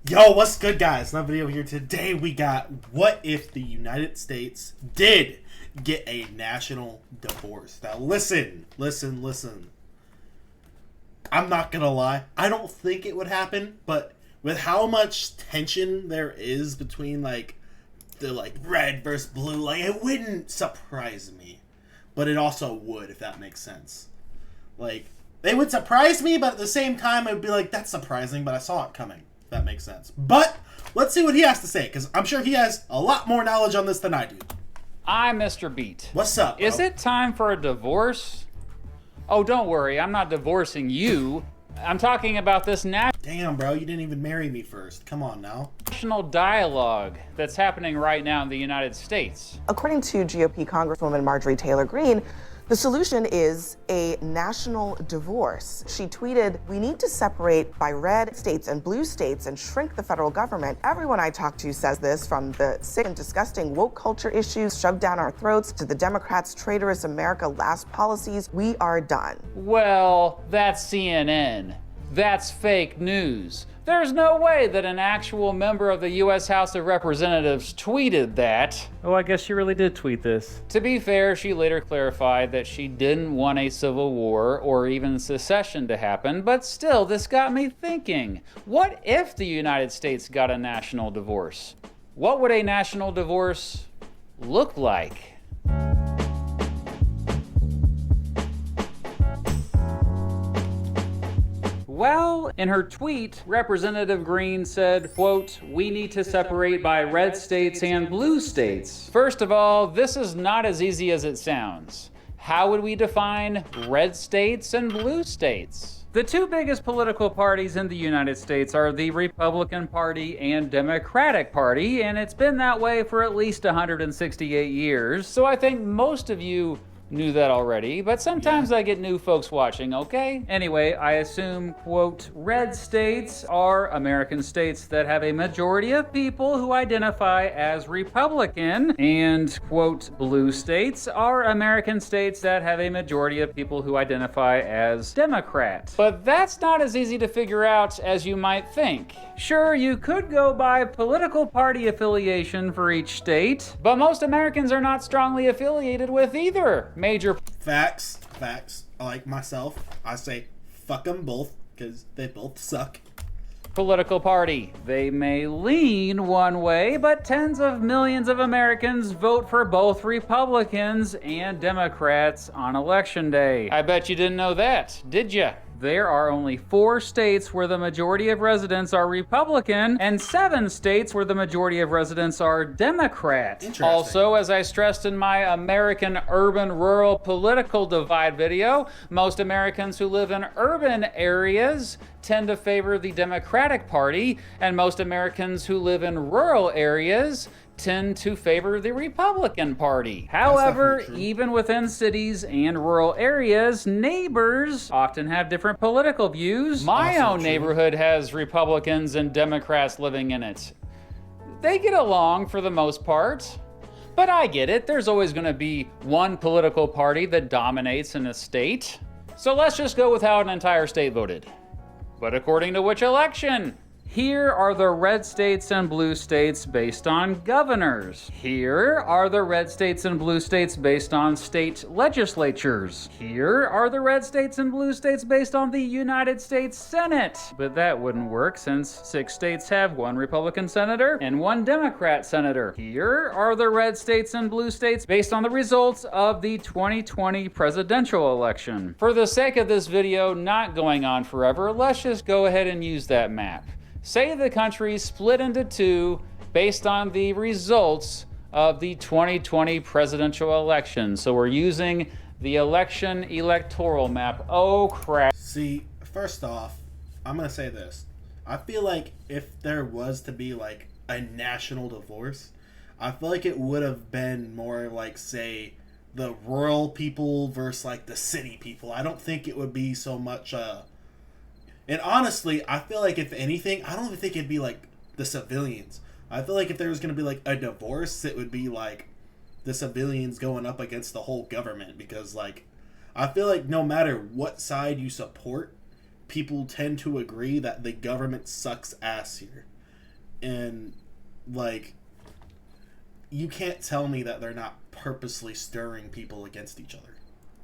Yo, what's good, guys? Another video here. Today we got, what if the United States did get a national divorce? Now listen. I'm not gonna lie, I don't think it would happen, but with how much tension there is between the red versus blue, it wouldn't surprise me. But it also would, if that makes sense. They would surprise me, but at the same time, I would be like, that's surprising, but I saw it coming. If that makes sense. But let's see what he has to say, because I'm sure he has a lot more knowledge on this than I do. I'm Mr. Beat. What's up, bro? Is it time for a divorce? Oh, don't worry, I'm not divorcing you. I'm talking about this Damn, bro, you didn't even marry me first. Come on now. national dialogue that's happening right now in the United States. According to GOP Congresswoman Marjorie Taylor Greene, the solution is a national divorce. She tweeted, "We need to separate by red states and blue states and shrink the federal government. Everyone I talk to says this, from the sick and disgusting woke culture issues shoved down our throats to the Democrats' traitorous America Last policies. We are done." Well, that's CNN. That's fake news. There's no way that an actual member of the U.S. House of Representatives tweeted that. Oh, I guess she really did tweet this. To be fair, she later clarified that she didn't want a civil war or even secession to happen, but still, this got me thinking. What if the United States got a national divorce? What would a national divorce look like? Well, in her tweet, Representative Greene said, quote, "We need to separate by red states and blue states." First of all, this is not as easy as it sounds. How would we define red states and blue states? The two biggest political parties in the United States are the Republican Party and Democratic Party, and it's been that way for at least 168 years. So I think most of you knew that already, but sometimes I get new folks watching, okay? Anyway, I assume, quote, red states are American states that have a majority of people who identify as Republican, and, quote, blue states are American states that have a majority of people who identify as Democrat. But that's not as easy to figure out as you might think. Sure, you could go by political party affiliation for each state, but most Americans are not strongly affiliated with either major Facts. Like myself, I say fuck them both, because they both suck. political party. They may lean one way, but tens of millions of Americans vote for both Republicans and Democrats on Election Day. I bet you didn't know that, did ya? There are only 4 states where the majority of residents are Republican and 7 states where the majority of residents are Democrat. Also, as I stressed in my American urban-rural political divide video, most Americans who live in urban areas tend to favor the Democratic Party, and most Americans who live in rural areas tend to favor the Republican Party. However, even within cities and rural areas, neighbors often have different political views. My own neighborhood has Republicans and Democrats living in it. They get along for the most part. But I get it, there's always gonna be one political party that dominates in a state. So let's just go with how an entire state voted. But according to which election? Here are the red states and blue states based on governors. Here are the red states and blue states based on state legislatures. Here are the red states and blue states based on the United States Senate. But that wouldn't work since 6 states have 1 Republican senator and 1 Democrat senator. Here are the red states and blue states based on the results of the 2020 presidential election. For the sake of this video not going on forever, let's just go ahead and use that map. Say the country split into 2 based on the results of the 2020 presidential election. So we're using the election electoral map. Oh crap. See, first off, I'm gonna say this. I feel like if there was to be a national divorce, I feel like it would have been more say the rural people versus the city people. I don't think it would be so much and honestly, I feel like if anything, I don't even think it'd be the civilians. I feel like if there was going to be a divorce, it would be the civilians going up against the whole government. Because I feel like no matter what side you support, people tend to agree that the government sucks ass here. And, like, you can't tell me that they're not purposely stirring people against each other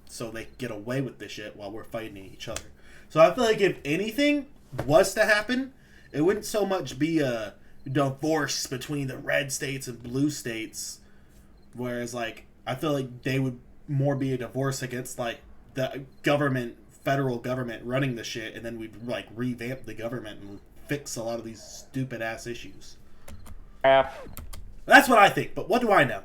so they get away with this shit while we're fighting each other. So I feel like if anything was to happen, it wouldn't so much be a divorce between the red states and blue states, whereas, like, I feel like they would more be a divorce against, like, the government, federal government running the shit, and then we'd, like, revamp the government and fix a lot of these stupid ass issues. That's what I think, but what do I know?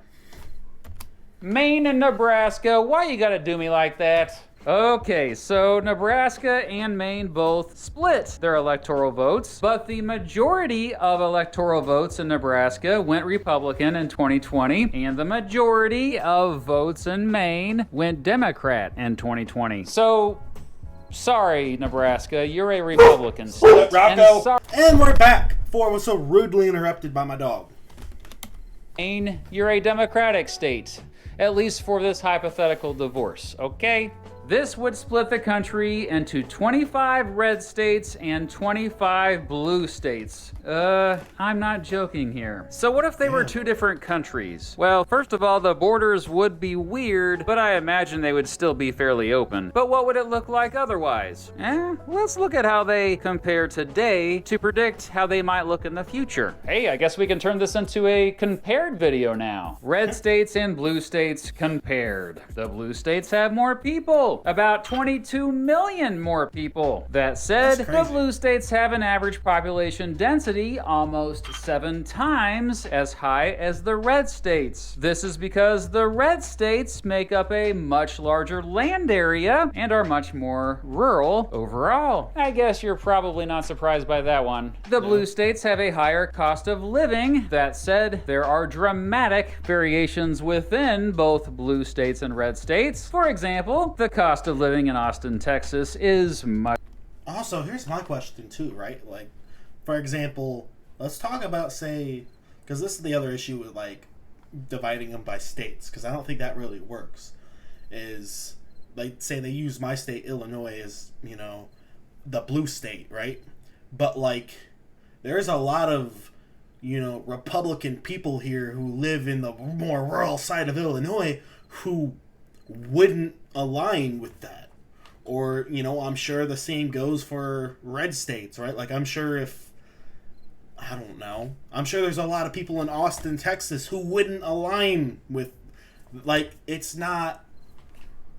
Maine and Nebraska, why you gotta do me like that? Okay, so Nebraska and Maine both split their electoral votes, but the majority of electoral votes in Nebraska went Republican in 2020, and the majority of votes in Maine went Democrat in 2020. So, sorry, Nebraska, you're a Republican state. Rocco, and we're back before I was so rudely interrupted by my dog. Maine, you're a Democratic state, at least for this hypothetical divorce, okay? This would split the country into 25 red states and 25 blue states. I'm not joking here. So what if they were two different countries? Well, first of all, the borders would be weird, but I imagine they would still be fairly open. But what would it look like otherwise? Let's look at how they compare today to predict how they might look in the future. Hey, I guess we can turn this into a compared video now. Red states and blue states compared. The blue states have more people. About 22 million more people. That said, the blue states have an average population density almost 7 times as high as the red states. This is because the red states make up a much larger land area and are much more rural overall. I guess you're probably not surprised by that one. The blue states have a higher cost of living. That said, there are dramatic variations within both blue states and red states. For example, the cost of living in Austin, Texas is much. Also, here's my question too, right? Like, for example, let's talk about, say, because this is the other issue with, like, dividing them by states, because I don't think that really works, is, like, say they use my state, Illinois, as, you know, the blue state, right? But, like, there's a lot of, you know, Republican people here who live in the more rural side of Illinois who wouldn't align with that. Or, you know, I'm sure the same goes for red states, right? Like, I'm sure if, I don't know, I'm sure there's a lot of people in Austin, Texas who wouldn't align with, like, it's not,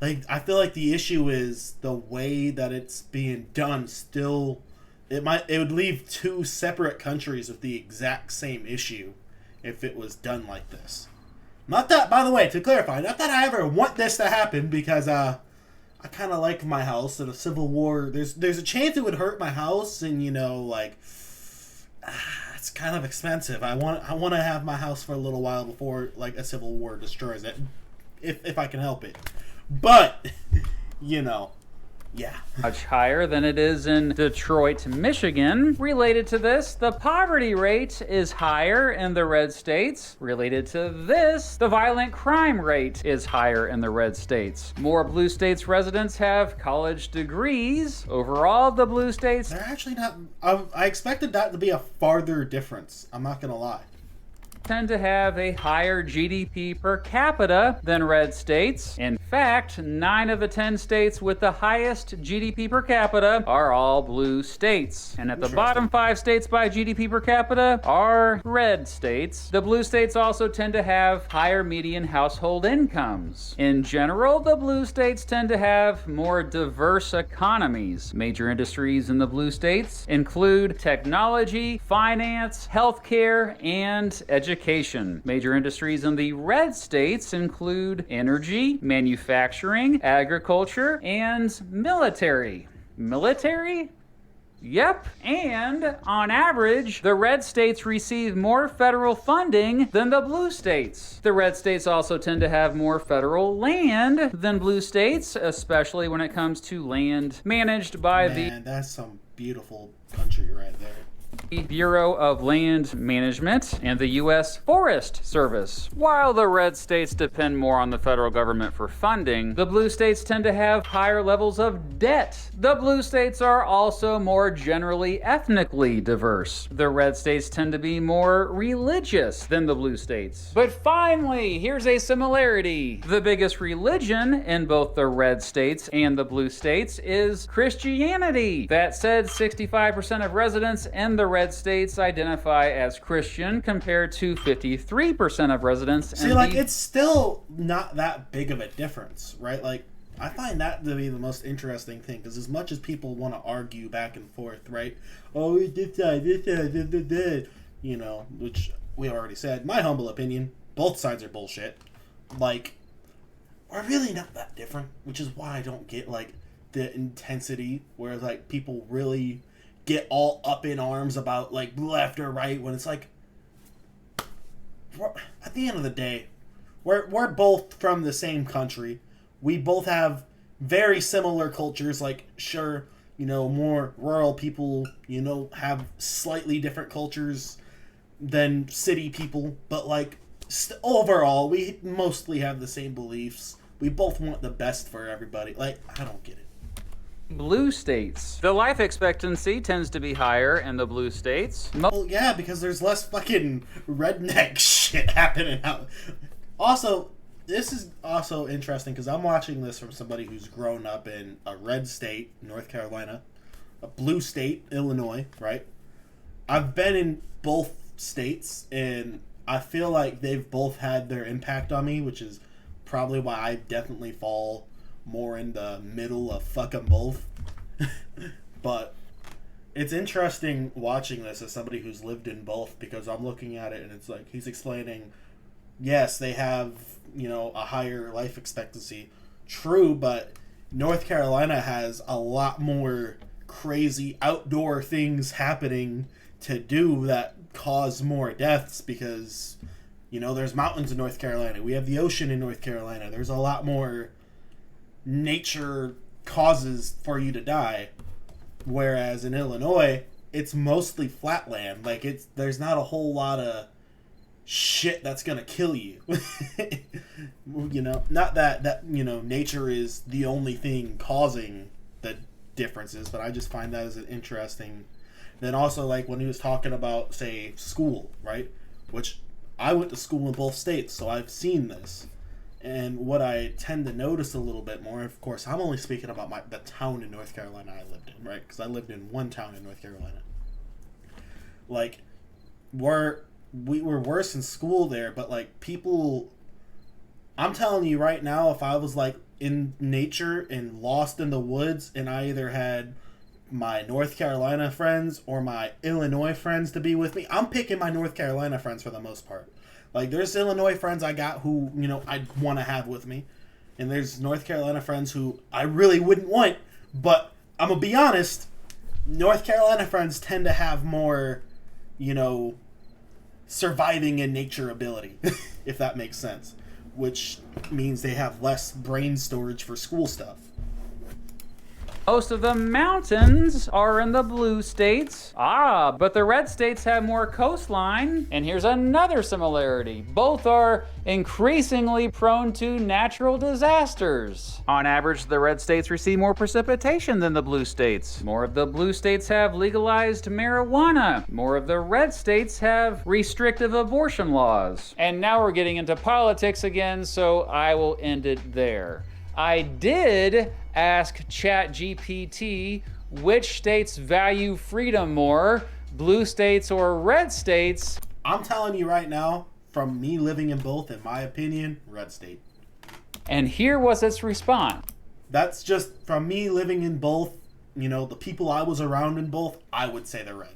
like, I feel like the issue is the way that it's being done still, it would leave two separate countries with the exact same issue if it was done like this. Not that, by the way, to clarify, not that I ever want this to happen, because I kind of like my house, and a civil war, there's a chance it would hurt my house, and, you know, like, it's kind of expensive. I want to have my house for a little while before, like, a civil war destroys it, if I can help it. But, you know, yeah. Much higher than it is in Detroit, Michigan. Related to this, the poverty rate is higher in the red states. Related to this, the violent crime rate is higher in the red states. More blue states residents have college degrees. Overall, the blue states... They're actually not... I expected that to be a farther difference. I'm not going to lie. Tend to have a higher GDP per capita than red states. In fact, 9 of the 10 states with the highest GDP per capita are all blue states. And at the bottom 5 states by GDP per capita are red states. The blue states also tend to have higher median household incomes. In general, the blue states tend to have more diverse economies. Major industries in the blue states include technology, finance, healthcare, and education. Major industries in the red states include energy, manufacturing, agriculture, and military. Military? Yep, and on average, the red states receive more federal funding than the blue states. The red states also tend to have more federal land than blue states, especially when it comes to land managed by Man, that's some beautiful country right there. Bureau of Land Management, and the U.S. Forest Service. While the red states depend more on the federal government for funding, the blue states tend to have higher levels of debt. The blue states are also more generally ethnically diverse. The red states tend to be more religious than the blue states. But finally, here's a similarity. The biggest religion in both the red states and the blue states is Christianity. That said, 65% of residents in the red states identify as Christian compared to 53% of residents. See, like, it's still not that big of a difference, right? Like, I find that to be the most interesting thing, because as much as people want to argue back and forth, right? Oh, this side, you know, which we already said, my humble opinion, both sides are bullshit. Like, we're really not that different, which is why I don't get, like, the intensity where, like, people really get all up in arms about, like, left or right, when it's like, at the end of the day, we're both from the same country. We both have very similar cultures. Like, sure, you know, more rural people, you know, have slightly different cultures than city people, but, like, overall, we mostly have the same beliefs. We both want the best for everybody. Like, I don't get it. Blue states. The life expectancy tends to be higher in the blue states. Well, yeah, because there's less fucking redneck shit happening out. Also, this is also interesting because I'm watching this from somebody who's grown up in a red state, North Carolina, a blue state, Illinois, right? I've been in both states, and I feel like they've both had their impact on me, which is probably why I definitely fall more in the middle of fuck 'em both. But it's interesting watching this as somebody who's lived in both, because I'm looking at it and it's like he's explaining, yes, they have, you know, a higher life expectancy. True, but North Carolina has a lot more crazy outdoor things happening to do that cause more deaths because, you know, there's mountains in North Carolina. We have the ocean in North Carolina. There's a lot more nature causes for you to die. Whereas in Illinois, it's mostly flatland. Like, there's not a whole lot of shit that's gonna kill you. You know, not that you know, nature is the only thing causing the differences, but I just find that as an interesting. Then also, like, when he was talking about, say, school, right? Which I went to school in both states, so I've seen this. And what I tend to notice a little bit more, of course, I'm only speaking about the town in North Carolina I lived in, right? Because I lived in one town in North Carolina. Like, we were worse in school there, but, like, people, I'm telling you right now, if I was, like, in nature and lost in the woods, and I either had my North Carolina friends or my Illinois friends to be with me, I'm picking my North Carolina friends for the most part. Like, there's Illinois friends I got who, you know, I'd want to have with me. And there's North Carolina friends who I really wouldn't want. But I'm going to be honest, North Carolina friends tend to have more, you know, surviving in nature ability, if that makes sense. Which means they have less brain storage for school stuff. Most of the mountains are in the blue states. But the red states have more coastline. And here's another similarity. Both are increasingly prone to natural disasters. On average, the red states receive more precipitation than the blue states. More of the blue states have legalized marijuana. More of the red states have restrictive abortion laws. And now we're getting into politics again, so I will end it there. I did ask ChatGPT which states value freedom more, blue states or red states. I'm telling you right now, from me living in both, in my opinion, red state. And here was its response. That's just from me living in both, you know, the people I was around in both, I would say they're red.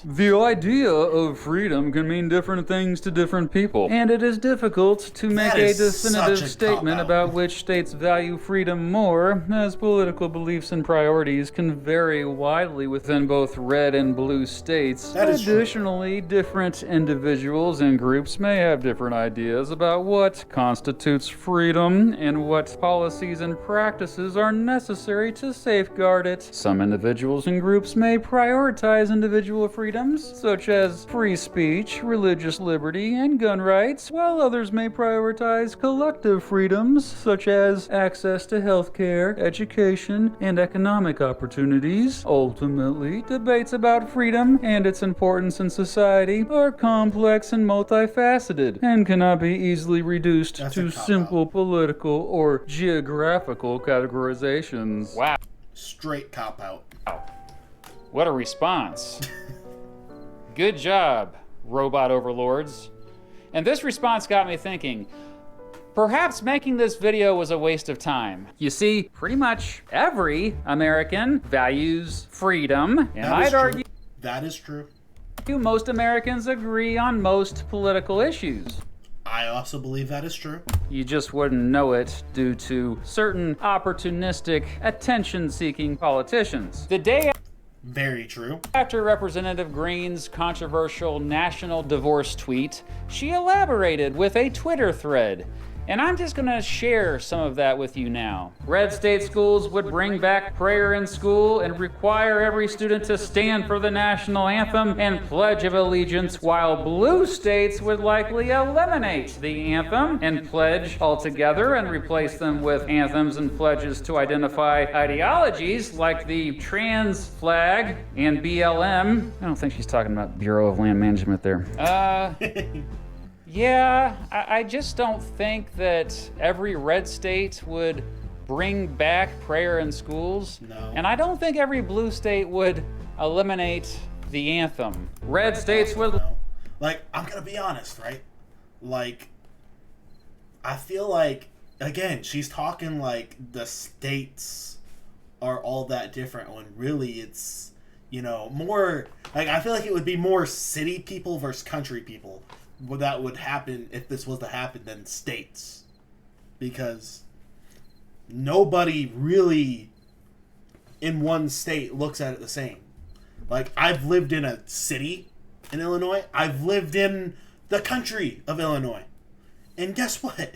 The idea of freedom can mean different things to different people, and it is difficult to make That a is definitive such a statement cop-out. about which states value freedom more, as political beliefs and priorities can vary widely within both red and blue states. That is true. Additionally, different individuals and groups may have different ideas about what constitutes freedom and what policies and practices are necessary to safeguard it. Some individuals and groups may prioritize individual freedoms, such as free speech, religious liberty, and gun rights, while others may prioritize collective freedoms, such as access to healthcare, education, and economic opportunities. Ultimately, debates about freedom and its importance in society are complex and multifaceted, and cannot be easily reduced That's to a cop-out. simple political or geographical categorizations. Wow. Straight cop out. What a response. Good job, robot overlords. And this response got me thinking, perhaps making this video was a waste of time. You see, pretty much every American values freedom, and That is I'd true. argue That is true. most Americans agree on most political issues. I also believe that is true. You just wouldn't know it due to certain opportunistic, attention-seeking politicians. The day Very true. after Representative Green's controversial national divorce tweet, she elaborated with a Twitter thread. And I'm just gonna share some of that with you now. Red state schools would bring back prayer in school and require every student to stand for the national anthem and pledge of allegiance, while blue states would likely eliminate the anthem and pledge altogether and replace them with anthems and pledges to identify ideologies like the trans flag and BLM. I don't think she's talking about Bureau of Land Management there. Yeah, I just don't think that every red state would bring back prayer in schools. No. And I don't think every blue state would eliminate the anthem. Red states would... No. Like, I'm gonna be honest, right? Like, I feel like, again, she's talking like the states are all that different when really it's, you know, more, like, I feel like it would be more city people versus country people that would happen if this was to happen than states. Because nobody really in one state looks at it the same. Like, I've lived in a city in Illinois. I've lived in the country of Illinois. And guess what?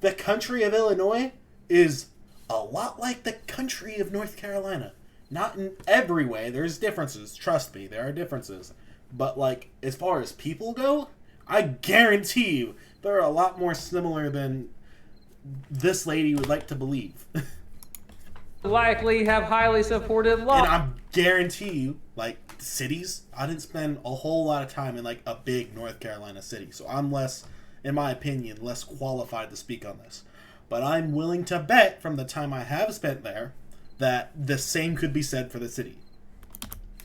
The country of Illinois is a lot like the country of North Carolina. Not in every way. There's differences. Trust me, there are differences. But, like, as far as people go, I guarantee you they're a lot more similar than this lady would like to believe. likely have highly supported law. And I guarantee you, like, cities, I didn't spend a whole lot of time in, like, a big North Carolina city. So I'm less, in my opinion, less qualified to speak on this. But I'm willing to bet, from the time I have spent there, that the same could be said for the city.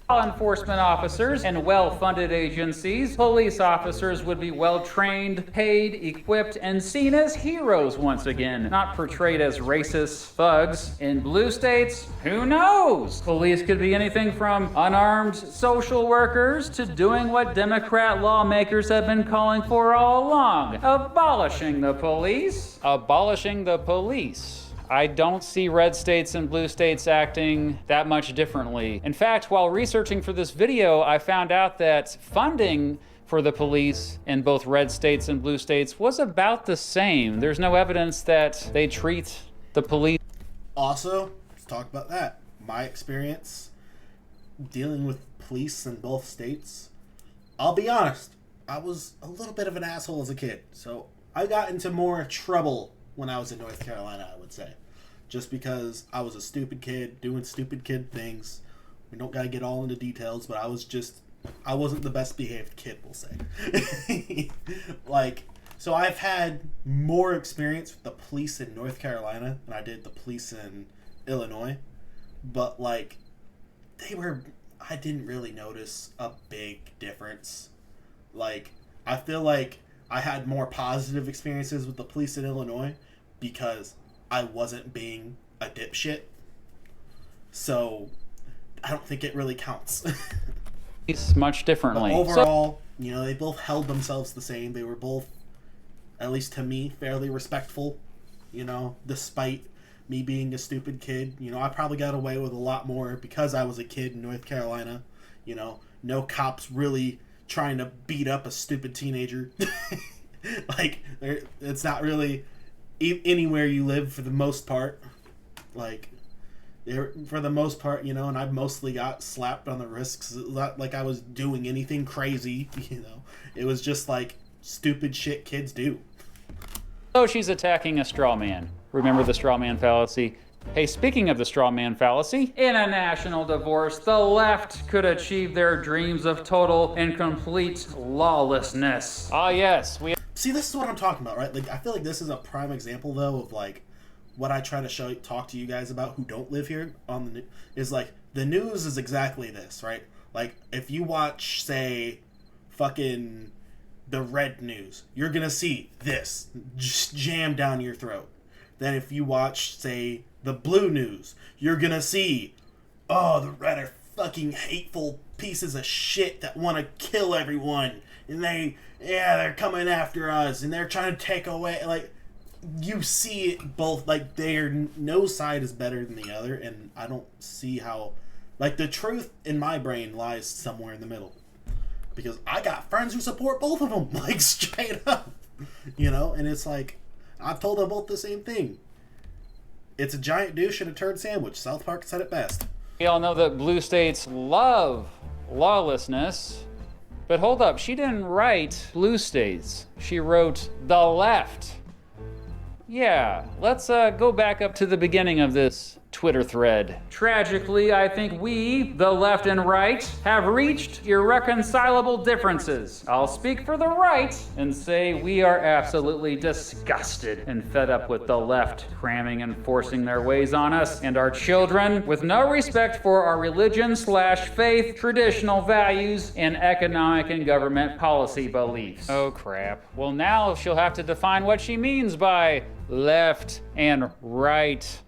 Law enforcement officers and well-funded agencies, police officers would be well-trained, paid, equipped, and seen as heroes once again, not portrayed as racist thugs. In blue states, who knows? Police could be anything from unarmed social workers to doing what Democrat lawmakers have been calling for all along, abolishing the police. Abolishing the police. I don't see red states and blue states acting that much differently. In fact, while researching for this video, I found out that funding for the police in both red states and blue states was about the same. There's no evidence that they treat the police. Also, let's talk about that. My experience dealing with police in both states, I'll be honest, I was a little bit of an asshole as a kid. So I got into more trouble when I was in North Carolina, I would say. Just because I was a stupid kid, doing stupid kid things. We don't gotta get all into details, but I wasn't the best behaved kid, we'll say. Like, so I've had more experience with the police in North Carolina than I did the police in Illinois. But, like, I didn't really notice a big difference. Like, I feel like I had more positive experiences with the police in Illinois because I wasn't being a dipshit. So I don't think it really counts. much differently. But overall, you know, they both held themselves the same. They were both, at least to me, fairly respectful, you know, despite me being a stupid kid. You know, I probably got away with a lot more because I was a kid in North Carolina. You know, no cops really trying to beat up a stupid teenager. Like, it's not really anywhere you live for the most part. Like, for the most part, you know, and I mostly got slapped on the wrist 'cause it's not like I was doing anything crazy, you know. It was just like stupid shit kids do. So she's attacking a straw man. Remember the straw man fallacy? Hey, speaking of the straw man fallacy, in a national divorce, the left could achieve their dreams of total and complete lawlessness. Ah, yes, we. See, this is what I'm talking about, right? Like, I feel like this is a prime example, though, of like what I try to talk to you guys about who don't live here on the is like the news is exactly this, right? Like, if you watch, say, fucking the red news, you're gonna see this just jammed down your throat. Then if you watch, say, the blue news, you're gonna see, oh, the red are fucking hateful pieces of shit that want to kill everyone, and they're coming after us, and they're trying to take away, like, you see it both, like, no side is better than the other, and I don't see how, like, the truth in my brain lies somewhere in the middle, because I got friends who support both of them, like, straight up, you know, and it's like, I've told them both the same thing. It's a giant douche and a turd sandwich. South Park said it best. We all know that blue states love lawlessness. But hold up, she didn't write blue states. She wrote the left. Yeah, let's go back up to the beginning of this Twitter thread. Tragically, I think we, the left and right, have reached irreconcilable differences. I'll speak for the right and say we are absolutely disgusted and fed up with the left cramming and forcing their ways on us and our children with no respect for our religion/faith, traditional values, and economic and government policy beliefs. Oh crap. Well, now she'll have to define what she means by left and right.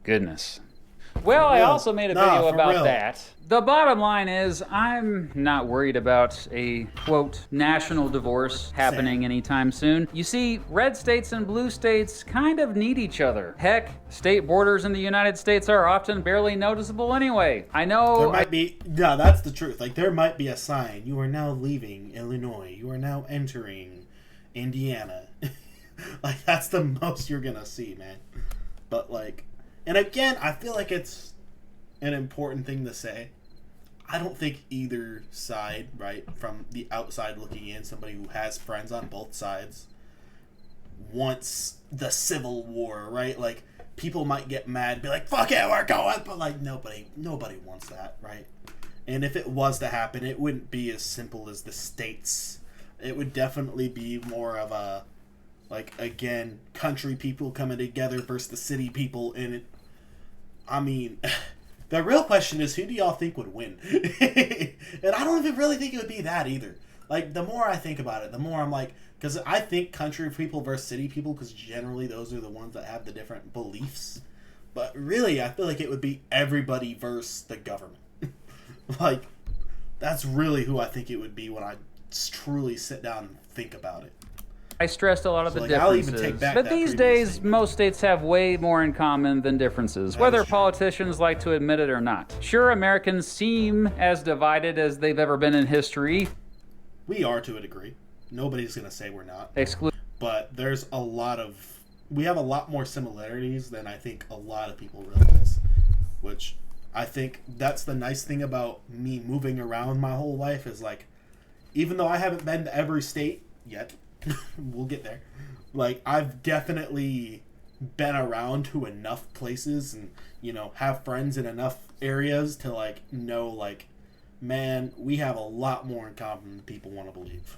Goodness. Well, I also made a video about that. The bottom line is, I'm not worried about a, quote, national divorce happening anytime soon. You see, red states and blue states kind of need each other. Heck, state borders in the United States are often barely noticeable anyway. I know... There might be... No, that's the truth. Like, there might be a sign. You are now leaving Illinois. You are now entering Indiana. Like, that's the most you're gonna see, man. But, like... And again, I feel like it's an important thing to say. I don't think either side, right, from the outside looking in, somebody who has friends on both sides, wants the civil war, right? Like, people might get mad, be like, fuck it, we're going, but, like, nobody wants that, right? And if it was to happen, it wouldn't be as simple as the states. It would definitely be more of a, like, again, country people coming together versus the city people, and it, I mean, the real question is, who do y'all think would win? And I don't even really think it would be that either. Like, the more I think about it, the more I'm like, because I think country people versus city people, because generally those are the ones that have the different beliefs. But really, I feel like it would be everybody versus the government. Like, that's really who I think it would be when I truly sit down and think about it. I stressed a lot of the like, I'll differences, even take back but that these previous days, statement. most states have way more in common than differences, That whether is true. politicians like to admit it or not. Sure, Americans seem as divided as they've ever been in history. We are to a degree. Nobody's going to say we're not. But there's we have a lot more similarities than I think a lot of people realize, which I think that's the nice thing about me moving around my whole life is, like, even though I haven't been to every state yet, we'll get there, like, I've definitely been around to enough places and, you know, have friends in enough areas to, like, know, like, man, we have a lot more in common than people want to believe.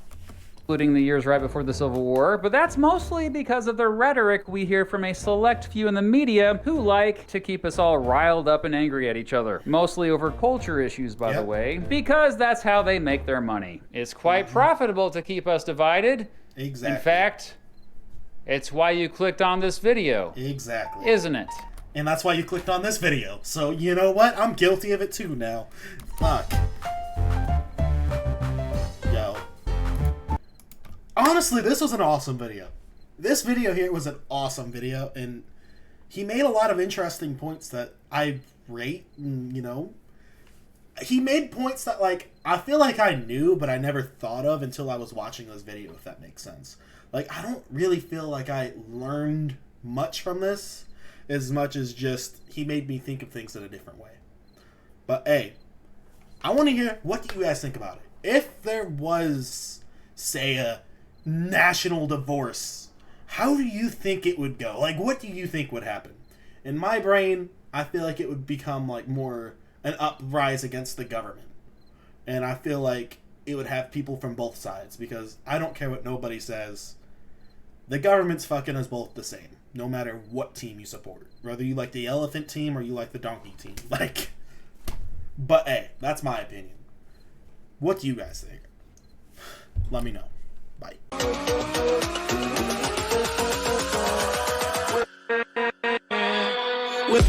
including the years right before the Civil War, but that's mostly because of the rhetoric we hear from a select few in the media who like to keep us all riled up and angry at each other. Mostly over culture issues, by the way, because that's how they make their money. It's quite profitable to keep us divided. Exactly. In fact, it's why you clicked on this video. Exactly. Isn't it? And that's why you clicked on this video. So, you know what? I'm guilty of it too now. Fuck. Yo. Honestly, this was an awesome video. This video here was an awesome video, and he made a lot of interesting points that I rate, and, you know. He made points that, like, I feel like I knew, but I never thought of until I was watching this video, if that makes sense. Like, I don't really feel like I learned much from this, as much as just he made me think of things in a different way. But, hey, I want to hear, what do you guys think about it? If there was, say, a national divorce, how do you think it would go? Like, what do you think would happen? In my brain, I feel like it would become, like, more an uprise against the government. And I feel like it would have people from both sides, because I don't care what nobody says. The government's fucking us both the same, no matter what team you support. Whether you like the elephant team or you like the donkey team. Like, but hey, that's my opinion. What do you guys think? Let me know. Bye. With